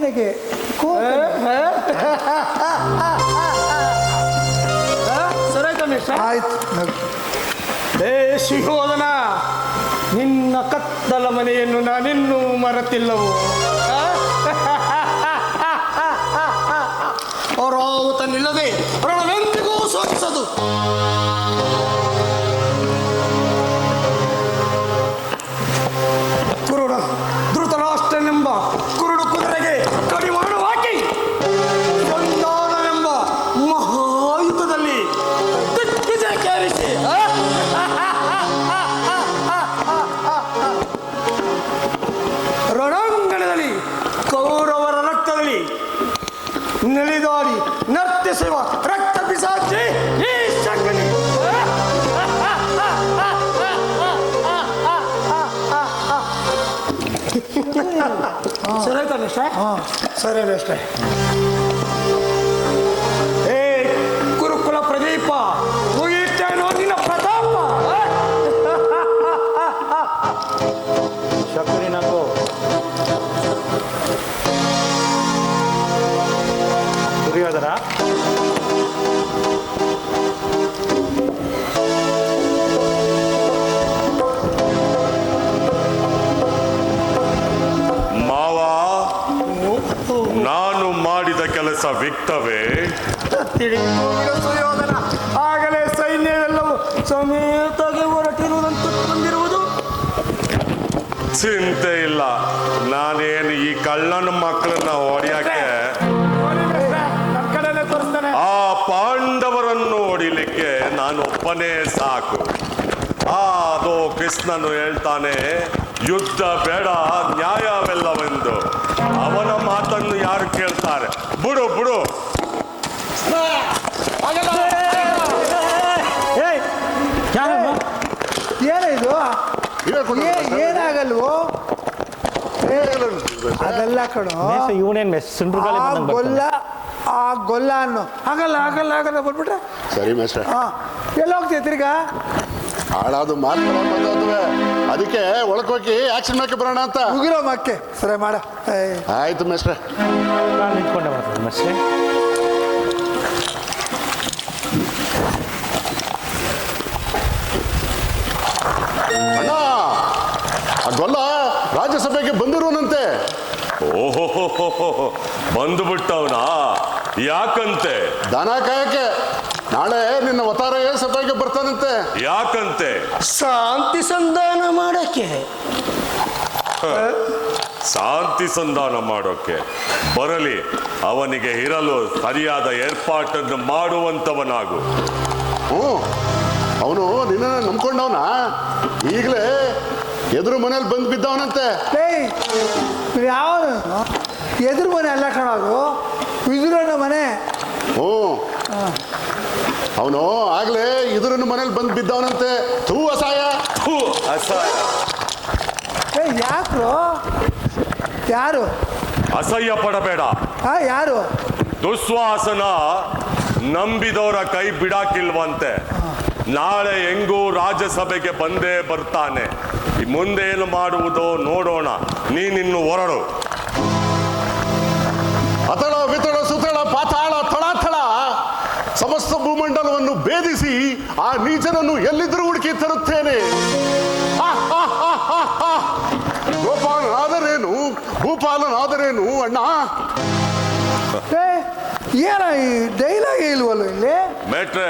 ಕೋಕಣಿಗೆ ಆಯ್ತು. ಏ ಶಿವೋದನ, ನಿನ್ನ ಕತ್ತಲ ಮನೆಯನ್ನು ನಾನಿನ್ನೂ ಮರೆತಿಲ್ಲವು. ಅವರಾವುತನಿಲ್ಲದೆ ರಣವೆಂದಿಗೂ ಸೋಲಿಸದು. ಕುರುಡ ಧೃತರಾಷ್ಟ್ರನೆಂಬ ಕುರುಡು ಕುದುರೆಗೆ ಕಡಿವಾಣವಾಕಿ ಸಂಧಾನವೆಂಬ ಮಹಾಯುದ್ಧದಲ್ಲಿ ದಿಗ್ವಿಜಯ ಕೇರಿಸಿ ರಣಾಂಗಣದಲ್ಲಿ ಕೌರವರ ರಕ್ತದಲ್ಲಿ ನೆಲಿದಾಡಿ ನರ್ತಿಸುವ ರಕ್ತ ಪಿಸಾಚಿ ಈ ಶಕುನಿ. ಸರಿ ತಾನೆ ಸರಿ ಅಷ್ಟೇ. ಏ ಕುರುಕುಲ ಪ್ರದೀಪ, ಮುಗಿತೇನೋ ನಿನ್ನ ಪ್ರತಾಪ. ಶಕುನಿ ನಂಗು ದುರ್ಯೋಧನ, ನಾನು ಮಾಡಿದ ಕೆಲಸ ವ್ಯಕ್ತವೇ? ಸುಯೋಧನ, ಆಗಲೇ ಸೈನ್ಯವೆಲ್ಲವೂ ಸಮೇತವಾಗಿ ಹೊರಟಿರುವುದಂತೂ ಬಂದಿರುವುದು. ಚಿಂತೆ ಇಲ್ಲ, ನಾನೇನು ಈ ಕಳ್ಳನ ಮಕ್ಕಳನ್ನ ಹೊಡೆಯಕ್ಕೆ, ಆ ಪಾಂಡವರನ್ನು ಹೊಡಿಲಿಕ್ಕೆ ನಾನೊಬ್ಬನೇ ಸಾಕು. ಅದು ಕೃಷ್ಣನು ಹೇಳ್ತಾನೆ, ಯುದ್ಧ ಬೇಡ ನ್ಯಾಯವೆಲ್ಲವೆಂದು. ಅವನ ಮಾತನ್ನು ಯಾರು ಕೇಳ್ತಾರೆ? ಬಿಡು ಬಿಡು. ಏನಿದು? ಏನಾಗಲ್ವೋ ಅದೆಲ್ಲ ಕಣೋ. ಇವನೇನ್ ಗೊಲ್ಲ ಆ ಗೊಲ್ಲ ಅನ್ನು ಆಗಲ್ಲ ಆಗಲ್ಲ ಆಗಲ್ಲ ಬಂದ್ಬಿಟ್ರೆ ಸರಿ ಮೇಸ್ಟ್ರೆ. ಎಲ್ಲ ಹೋಗ್ತೀಯ ತಿರ್ಗಾ? ಹಾಳಾದು ಮಾತುವೆ, ಅದಕ್ಕೆ ಒಳಕೋಗಿ ಆಕ್ಷನ್ ಮಾಡಕ್ಕೆ ಬರೋಣ ಅಂತ. ಮುಗಿರೋ ಮಕ್ಕೆ ಸರಿ ಮಾಡ. ಆಯ್ತು ಮೇಸ್ಟ್ರೆ. ನಾನು ನಿಂತ್ಕೊಂಡೆ ಮಾತಾಡ ಮಸ್ಟ್ರೆ. ಅಣ್ಣ, ಆ ಗೊಲ್ಲ ರಾಜ್ಯಸಭೆಗೆ ಬಂದಿರುವನಂತೆ. ಓಹೋ, ಬಂದುಬಿಟ್ಟವನಾ? ಯಾಕಂತೆ? ದನ ಕಾಯಕ್ಕೆ. ನಾಳೆ ನಿನ್ನ ಅವತಾರ ಸಭೆಗೆ ಬರ್ತಾನಂತೆ. ಯಾಕಂತೆ? ಶಾಂತಿ ಸಂಧಾನ ಮಾಡಕ್ಕೆ. ಶಾಂತಿ ಸಂಧಾನ ಮಾಡೋಕೆ ಬರಲಿ. ಅವನಿಗೆ ಇರಲು ಸರಿಯಾದ ಏರ್ಪಾಟನ್ನು ಮಾಡುವಂತವನಾಗು. ಅವನು ನಿನ್ನ ನಂಬ್ಕೊಂಡವನ, ಈಗಲೇ ಎದುರು ಮನೇಲಿ ಬಂದು ಬಿದ್ದವನಂತೆ. ಯಾವ ಎದುರು ಮನೆ ಅಲ್ಲ ಕಣೋದು, ವಿದುರನ ಮನೆ. ಅವನು ಆಗ್ಲೇ ಇದ್ರನ್ನ ಮನೇಲಿ ಬಂದು ಬಿದ್ದವನಂತೆ. ಅಸಹಾಯ ಅಸಹಾಯ. ಯಾಕ್ರು? ಯಾರು? ಅಸಹ್ಯ ಪಡಬೇಡ. ಯಾರು? ದುಶ್ವಾಸನ ನಂಬಿದವರ ಕೈ ಬಿಡಾಕಿಲ್ವಂತೆ. ನಾಳೆ ಹೆಂಗೂ ರಾಜ್ಯಸಭೆಗೆ ಬಂದೇ ಬರ್ತಾನೆ. ಮುಂದೇನು ಮಾಡುವುದೋ ನೋಡೋಣ. ನೀನಿನ್ನು ಹೊರಡು. ಅತಳ ವಿತಳ ಸುತಳ ಪಾತಾಳ ತಳಾತಳ ಸಮಸ್ತ ಭೂಮಂಡಲವನ್ನು ಭೇದಿಸಿ ಆ ನೀಚನನ್ನು ಎಲ್ಲಿದ್ದರೂ ಹುಡುಕಿ ತರುತ್ತೇನೆ. ಗೋಪಾಲನಾದರೇನು ಭೂಪಾಲನಾದರೇನು ಅಣ್ಣ. ಏನ ಈ ಡೈಲಾಗ್ ಇಲ್ವಲ್ಲ ಇಲ್ಲಿ? ಮೇಟ್ರೆ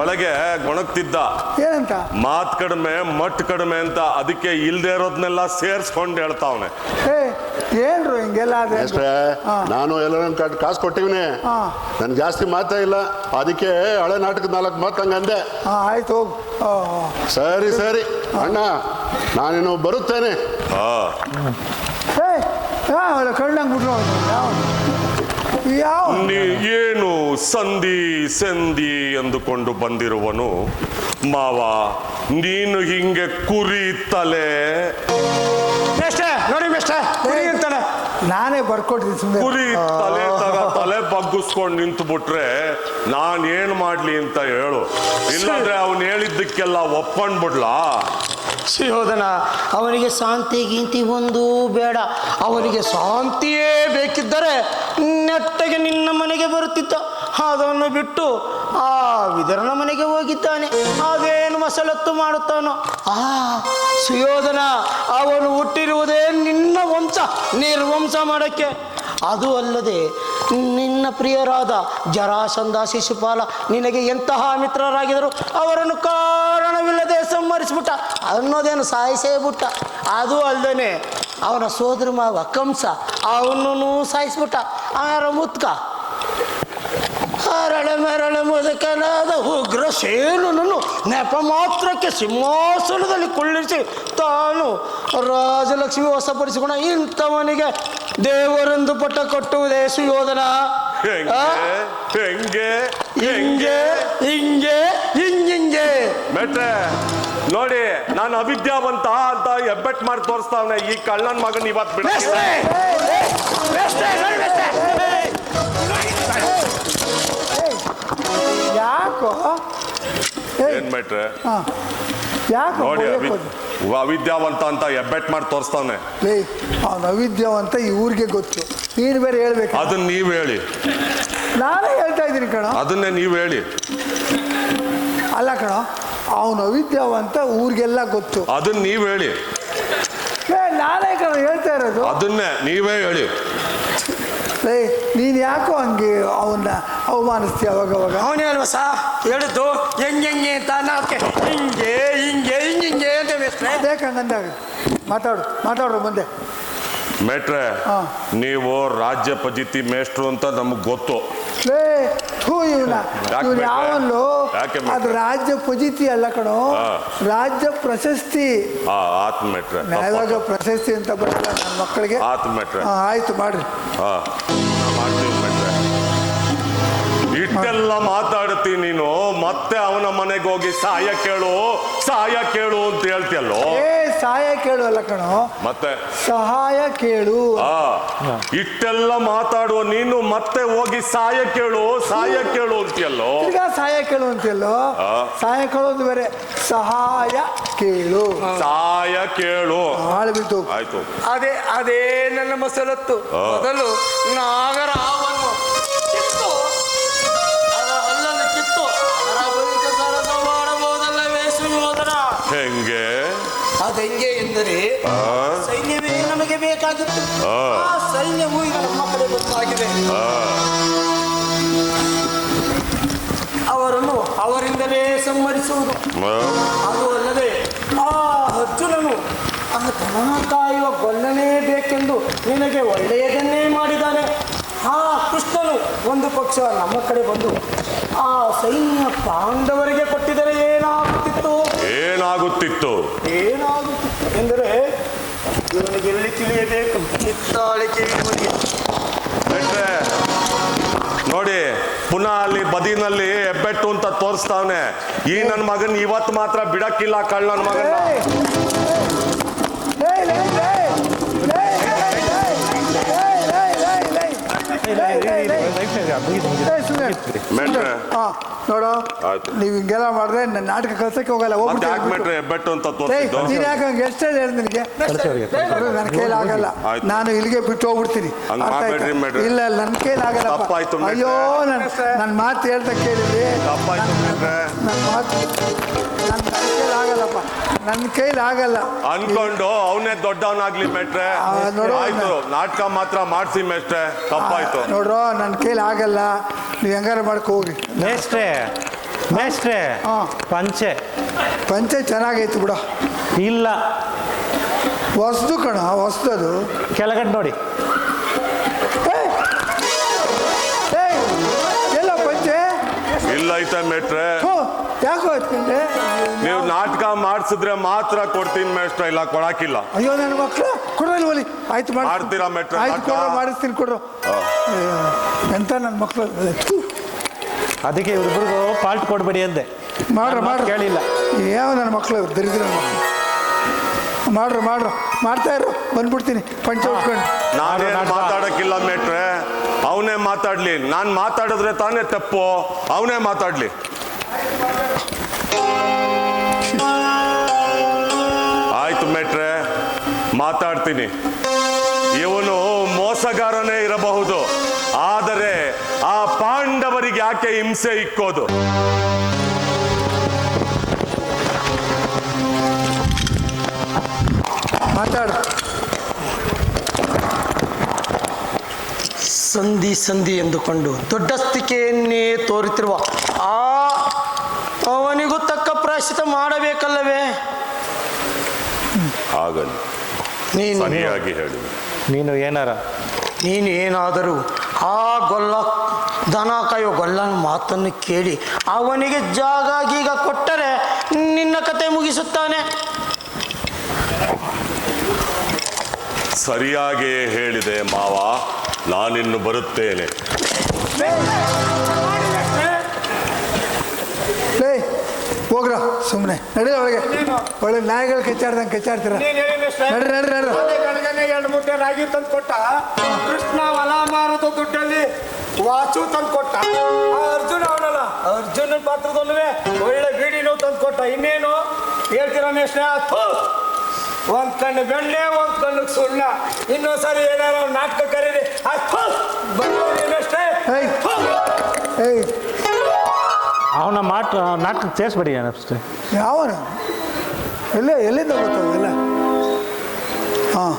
ಒಳಗೆ ಗೊಣಗ್ತಿದ್ದ. ಏನಂತ? ಮಾತ್ ಕಡಿಮೆ ಮಟ್ ಕಡಿಮೆ ಅಂತ. ಅದಕ್ಕೆ ಇಲ್ದೇ ಇರೋದ್ನೆಲ್ಲ ಸೇರ್ಸ್ಕೊಂಡು ಹೇಳ್ತಾವನೆ. ಏನ್ರು ಹಿಂಗೆಲ್ಲ? ನಾನು ಎಲ್ಲರ ಕಾಸು ಕೊಟ್ಟಿವ್ನಿ, ನನ್ಗೆ ಜಾಸ್ತಿ ಮಾತಾ ಇಲ್ಲ. ಅದಕ್ಕೆ ಹಳೆ ನಾಟಕದ 4 ಮಾತು ಹಂಗಂದೆ. ಆಯ್ತು ಹೋಗು. ಸರಿ ಸರಿ ಅಣ್ಣ, ನಾನೇನು ಬರುತ್ತೇನೆ. ಕಳ್ಳಂಗ್ ಬಿಟ್ರು. ಯಾವ ಏನು ಸಂಧಿ ಸಂಧಿ ಎಂದುಕೊಂಡು ಬಂದಿರುವನು ಮಾವ? ನೀನು ಹಿಂಗೆ ಕುರಿ ತಲೆ ನೋಡಿ ಅಂತಾನೆ. ನಾನೇ ಬರ್ಕೊಟ್ಟಿದ್ದೀನಿ. ಕುರಿ ತಲೆ ತಲೆ ಬಗ್ಗಿಸ್ಕೊಂಡು ನಿಂತು ಬಿಟ್ರೆ ನಾನ್ ಏನ್ ಮಾಡ್ಲಿ ಅಂತ ಹೇಳು. ಇಲ್ಲಾಂದ್ರೆ ಅವನು ಹೇಳಿದ್ದಕ್ಕೆಲ್ಲ ಒಪ್ಕೊಂಡ್ಬಿಡ್ಲಾ? ಸುಯೋಧನ ಅವನಿಗೆ ಶಾಂತಿ ಗೀಂತಿ ಒಂದೂ ಬೇಡ. ಅವನಿಗೆ ಶಾಂತಿಯೇ ಬೇಕಿದ್ದರೆ ನೆಟ್ಟಗೆ ನಿನ್ನ ಮನೆಗೆ ಬರುತ್ತಿದ್ದ. ಅದನ್ನು ಬಿಟ್ಟು ಆ ವಿದರನ ಮನೆಗೆ ಹೋಗಿದ್ದಾನೆ. ಅದೇನು ಮಸಲತ್ತು ಮಾಡುತ್ತಾನೋ. ಸುಯೋಧನ ಅವನು ಹುಟ್ಟಿರುವುದೇ ನಿನ್ನ ವಂಶ ನಿರ್ವಂಶ ಮಾಡಕ್ಕೆ. ಅದು ಅಲ್ಲದೆ ನಿನ್ನ ಪ್ರಿಯರಾದ ಜರಾಸಂಧ, ಶಿಶುಪಾಲ ನಿನಗೆ ಎಂತಹ ಮಿತ್ರರಾಗಿದ್ದರು ಅವರನ್ನು ಕಾರಣವಿಲ್ಲದೆ ಸಂಹರಿಸ್ಬಿಟ್ಟ. ಅನ್ನೋದೇನು ಸಾಯಿಸೇ ಬಿಟ್ಟ. ಅದು ಅಲ್ಲದೆ ಅವನ ಸೋದರ ಮಾವ ಕಂಸ ಅವನನ್ನು ಸಾಯಿಸ್ಬಿಟ್ಟ. ಮುತ್ಕ ಹರಳೆ ಮರಳೆ ಮುದುಕನಾದ ಉಗ್ರಸೇನನನ್ನು ನೆಪ ಮಾತ್ರಕ್ಕೆ ಸಿಂಹಾಸನದಲ್ಲಿ ಕುಳ್ಳಿರಿಸಿ ತಾನು ರಾಜಲಕ್ಷ್ಮಿ ವಶಪಡಿಸಿಕೊಂಡ ಇಂಥವನಿಗೆ ದೇವರೆಂದು ಪಟ್ಟ ಕೊಟ್ಟುವುದೇ ಸುಯೋಧನ. ಹೆಂಗೆ ಹಿಂಗೆ ಹಿಂಗೆ ಹಿಂಗೆ ಮೆಟ್ರೆ ನೋಡಿ, ನಾನು ಅವಿದ್ಯಾವಂತ ಅಂತ ಎಬ್ಬೆಟ್ ಮಾಡಿ ತೋರಿಸ್ತಾವನೆ ಈ ಕಳ್ಳನ್ ಮಗನ್ ಇವತ್ತು ಬಿಡ. ಯಾಕೋ ಏನ್ ಮೆಟ್ರೆ ಯಾಕೋ ನೋಡಿ, ಅವಿದ್ಯಾವಂತ ಅಂತ ಎಬ್ಬೆಟ್ ಮಾಡಿ ತೋರಿಸ್ತಾವನೆ. ಅವನು ಅವಿದ್ಯಾವಂತ ಈ ಊರಿಗೆ ಗೊತ್ತು, ನೀನು ಬೇರೆ ಹೇಳ್ಬೇಕು. ಅದನ್ನ ನೀವ್ ಹೇಳಿ. ನಾನೇ ಹೇಳ್ತಾ ಇದ್ದೀನಿ ಕಣೋ. ಅದನ್ನೇ ನೀವ್ ಹೇಳಿ. ಅಲ್ಲ ಕಣೋ, ಅವನು ಅವಿದ್ಯಾವಂತ ಊರಿಗೆಲ್ಲ ಗೊತ್ತು. ಅದನ್ನ ನೀವ್ ಹೇಳಿ. ನಾನೇ ಕಣೋ ಹೇಳ್ತಾ ಇರೋದು. ಅದನ್ನೇ ನೀವೇ ಹೇಳಿ. ನೀನು ಯಾಕೋ ಹಂಗೆ ಅವನ್ನ ಅವಮಾನಿಸ್ತೀಯ ಅವಾಗ? ಅವನೇ ಅಲ್ವ ಸಾ ಹೇಳಿದ್ದು ಹೆಂಗೆ ಅಂತ ನಾಕೆ ಹಿಂಗೆ ಹಿಂಗೆ ಹಿಂಗೆ ಅಂತ ಬೇಕಂಗಂದಾಗ ಮಾತಾಡ್ರು ಮುಂದೆ. ಮೇಟ್ರೆ, ನೀವು ರಾಜ್ಯ ಪಜಿತಿ ಮೇಷ್ಟ್ರು ಅಂತ ನಮಗ್ ಗೊತ್ತು. ಇವನು ಯಾವಲ್ಲೋ ಯಾಕೆ ಅದು ರಾಜ್ಯ ಪಜಿತಿ ಅಲ್ಲ ಕಣೋ, ರಾಜ್ಯ ಪ್ರಶಸ್ತಿ. ಆತ್ ಮೇಟ್ರೆ, ಯಾವಾಗ ಪ್ರಶಸ್ತಿ ಅಂತ ಬರಲ್ಲ ನನ್ನ ಮಕ್ಕಳಿಗೆ. ಆತ್ ಮೇಟ್ರೆ, ಆಯ್ತು ಮಾಡ್ರಿ. ಮಾಡ್ತೀವಿ ಮೇಟ್ರೆ. ಇಷ್ಟೆಲ್ಲ ಮಾತಾಡ್ತಿ ನೀನು, ಮತ್ತೆ ಅವನ ಮನೆಗೆ ಹೋಗಿ ಸಹಾಯ ಕೇಳು ಅಂತ ಹೇಳ್ತಿಯಲ್ಲೋ. ಸಹಾಯ ಕೇಳು ಅಲ್ಲ ಕಣೋ, ಮತ್ತೆ ಸಹಾಯ ಕೇಳು. ಇಷ್ಟೆಲ್ಲ ಮಾತಾಡುವ ನೀನು ಮತ್ತೆ ಹೋಗಿ ಸಹಾಯ ಕೇಳು ಅಂತೀಯಲ್ಲೋ. ಈಗ ಸಹಾಯ ಕೇಳು ಅಂತೀಯಲ್ಲೋ. ಸಹಾಯ ಕೇಳೋದು ಬೇರೆ, ಸಹಾಯ ಕೇಳು ಹಾಳ್ಬಿಟ್ಟು. ಆಯ್ತು, ಅದೇ ನನ್ನ ಮಸಲತ್ತು. ಮೊದಲು ನಾಗರಾವನ್ನು ಕಿತ್ತು ಅಲ್ಲನ್ನು ಕಿತ್ತು ಅದರ ಬಳಿಕ ಸರಸ ಮಾಡಬಹುದಲ್ಲವೇ ಸುಯೋಧನ? ಹೆಂಗೆ? ಅದೆಂಗೆ ಎಂದರೆ ಸೈನ್ಯವೇ ನಮಗೆ ಬೇಕಾಗಿತ್ತು. ಆ ಸೈನ್ಯವು ಈಗ ನಮ್ಮ ಕಡೆ ಗೊತ್ತಾಗಿದೆ. ಅವರನ್ನು ಅವರಿಂದಲೇ ಸಂಹರಿಸುವುದು. ಅದು ಅಲ್ಲದೆ ಆ ಅರ್ಜುನನು ಆ ದನ ಕಾಯುವ ಗೊಲ್ಲನೇ ಬೇಕೆಂದು ನಿನಗೆ ಒಳ್ಳೆಯದನ್ನೇ ಮಾಡಿದ್ದಾನೆ. ಆ ಕೃಷ್ಣನು ಒಂದು ಪಕ್ಷ ನಮ್ಮ ಕಡೆ ಬಂದು ಆ ಸೈನ್ಯ ಪಾಂಡವರಿಗೆ ಕೊಟ್ಟಿದರೆ ಏನಾಗುತ್ತಿತ್ತು ಎಂದರೆ ಇವನಿಗೆ ಎಲ್ಲಿ ತಿಳಿಯಬೇಕು. ಕಿತ್ತಾಳಿಕೆ ನೋಡಿ, ಪುನಃ ಅಲ್ಲಿ ಬದಿನಲ್ಲಿ ಹೆಬ್ಬೆಟ್ಟು ಅಂತ ತೋರಿಸ್ತಾವನೆ. ಈ ನನ್ನ ಮಗನ್ ಇವತ್ತು ಮಾತ್ರ ಬಿಡಕ್ಕಿಲ್ಲ, ಕಳ್ಳನ ಮಗನ. ನೋಡು, ನೀವ್ ಹಿಂಗೆಲ್ಲ ಮಾಡಿದ್ರೆ ನನ್ನ ನಾಟಕ ಕಲ್ಸಕ್ಕೆ ಹೋಗಲ್ಲ. ಹೆಬ್ಬೆಟ್ಟು ಅಂತ ತೋರಿಸಿದ್ದು ನೀನ್ ಯಾಕೆ ಹಂಗೆ ಎಷ್ಟೇ ಹೇಳಿ ನಿನಗೆ ನನ್ನ ಕೈಲಾಗಲ್ಲ. ನಾನು ಇಲ್ಲಿಗೆ ಬಿಟ್ಟು ಹೋಗ್ಬಿಡ್ತೀನಿ. ಇಲ್ಲ, ನನ್ನ ಕೈಲಾಗಲ್ಲ. ಅಯ್ಯೋ, ನನ್ನ ಮಾತು ಹೇಳ್ತಾ ಕೇಳಿದ್ರಿ. ನನ್ನ ಮಾತು ನನ್ನ ಕೈಲಾಗಲ್ಲ ಅನ್ಕೊಂಡು ಅವನೇ ದೊಡ್ಡವನಾಗ್ಲಿ ಮೇಟ್ರೆ. ಆಯ್ತು, ನಾಟಕ ಮಾತ್ರ ಮಾಡ್ಸಿ ಮೇಷ್ಟ್ರೆ, ತಪ್ಪಾಯ್ತು. ನೋಡ್ರೋ, ನನ್ನ ಕೈಲಿ ಆಗಲ್ಲ. ನೀವು ಹೆಂಗಾರ ಮಾಡ್ಕೊ ಹೋಗಿ. ಮೇಷ್ಟ್ರೆ ಪಂಚೆ ಚೆನ್ನಾಗೈತು ಬಿಡ. ಇಲ್ಲ, ಹೊಸ್ದು ಕಣ, ಹೊಸ್ದದು. ಕೆಳಗಡೆ ನೋಡಿ. ಎಲ್ಲ ಪಂಚೆ ಇಲ್ಲ ಐತೆ ಮೇಟ್ರೆ. ಯಾಕೋ ಎತ್ಕೊಂಡೆ? ನೀವು ನಾಟಕ ಮಾಡಿಸಿದ್ರೆ ಮಾತ್ರ ಕೊಡ್ತೀನಿ ಮೇಷ್ಟ್ರೆ, ಇಲ್ಲ ಕೊಡಾಕಿಲ್ಲ. ಅಯ್ಯೋ, ನನ್ನ ಮಕ್ಕಳು ಕೊಡ್ರಿ. ಆಯ್ತು, ಮಾಡ್ತೀರಾ ಮೇಟ್ರೆ? ಆಯ್ತು, ಕೊಡ್ರಿ, ಮಾಡಿಸ್ತೀನಿ, ಕೊಡ್ರು. ಎಂತ ನನ್ನ ಮಕ್ಕಳು. ಅದಕ್ಕೆ ಇವ್ರಿಬ್ರಿಗೂ ಪಾಲ್ಟ್ ಕೊಡ್ಬೇಡಿ ಅಂದೆ. ಮಾಡ್ರಿ ಕೇಳಿಲ್ಲ. ಯಾವ ನನ್ನ ಮಕ್ಕಳು ದರಿದ್ರ ಮಾಡ್ರು ಮಾಡ್ತಾ ಇರು, ಬಂದ್ಬಿಡ್ತೀನಿ ಪಂಚ ಉಟ್ಕೊಂಡು. ನಾನೇನು ಮಾತಾಡಕ್ಕಿಲ್ಲ ಮೇಟ್ರೆ, ಅವನೇ ಮಾತಾಡ್ಲಿ. ನಾನು ಮಾತಾಡಿದ್ರೆ ತಾನೇ ತಪ್ಪು, ಅವನೇ ಮಾತಾಡ್ಲಿ. ಮಾತಾಡ್ತೀನಿ. ಇವನು ಮೋಸಗಾರನೇ ಇರಬಹುದು, ಆದರೆ ಆ ಪಾಂಡವರಿಗೆ ಯಾಕೆ ಹಿಂಸೆ ಇಕ್ಕೋದು? ಮಾತಾಡು. ಸಂಧಿ ಸಂಧಿ ಎಂದುಕೊಂಡು ದೊಡ್ಡಸ್ತಿಕೆಯನ್ನೇ ತೋರುತ್ತಿರುವ ಅವನಿಗೂ ತಕ್ಕ ಪ್ರಾಯಶ್ಚಿತ ಮಾಡಬೇಕಲ್ಲವೇ? ಆಗಲಿ, ನೀನು ಸರಿಯಾಗಿ ಹೇಳಿ. ನೀನು ಏನಾರ ನೀನೇನಾದರೂ ಆ ದನ ಕಾಯೋ ಗೊಲ್ಲನ ಮಾತನ್ನು ಕೇಳಿ ಅವನಿಗೆ ಜಾಗ ಗೀಗ ಕೊಟ್ಟರೆ ನಿನ್ನ ಕತೆ ಮುಗಿಸುತ್ತಾನೆ. ಸರಿಯಾಗಿ ಹೇಳಿದೆ ಮಾವ, ನಾನಿನ್ನು ಬರುತ್ತೇನೆ. ಲೇ ಹೋಗ್ರ, ಸುಮ್ಮನೆ ನಡಿ ಒಳಗೆ. ಒಳ್ಳೆ ನಾಯಿಗಳು ಕೆಚ್ಚಾಡ್ದಂಗೆ ಕೆಚ್ಚಾಡ್ತೀರ. ನಡ್ರಿ ನಡ್ರಿ ನಡ್ರಿ. ಗಣಗನೆ 2 ರಾಗಿ ತಂದು ಕೊಟ್ಟ, ಕೃಷ್ಣ ಹೊಲ ಮಾರದ ದುಡ್ಡಲ್ಲಿ ವಾಚು ತಂದು ಕೊಟ್ಟ. ಅರ್ಜುನ ಅವನಲ್ಲ, ಅರ್ಜುನನ ಪಾತ್ರದಲ್ಲೇ ಒಳ್ಳೆ ಬೀಡಿನೂ ತಂದು ಕೊಟ್ಟ. ಇನ್ನೇನು ಹೇಳ್ತೀರ ಮೇಷ್ಟ್ರೆ? ಒಂದ್ ಕಣ್ಣು ಬೆಣ್ಣೆ, ಒಂದ್ ಕಣ್ಣು ಸುಣ್ಣ. ಇನ್ನೊಂದ್ಸರಿ ಏನಾರ ನಾಟಕ ಕರೀರಿ. ಏಯ್ ಅವನ ನಾಟಕ ಸೇರಿಸ್ಬೇಡಿ ಅನ್ನಿಸ್ತೇ. ಯಾವನ ಎಲ್ಲಿಂದ ಗೊತ್ತಾಗಲ್ಲ? ಹಾಂ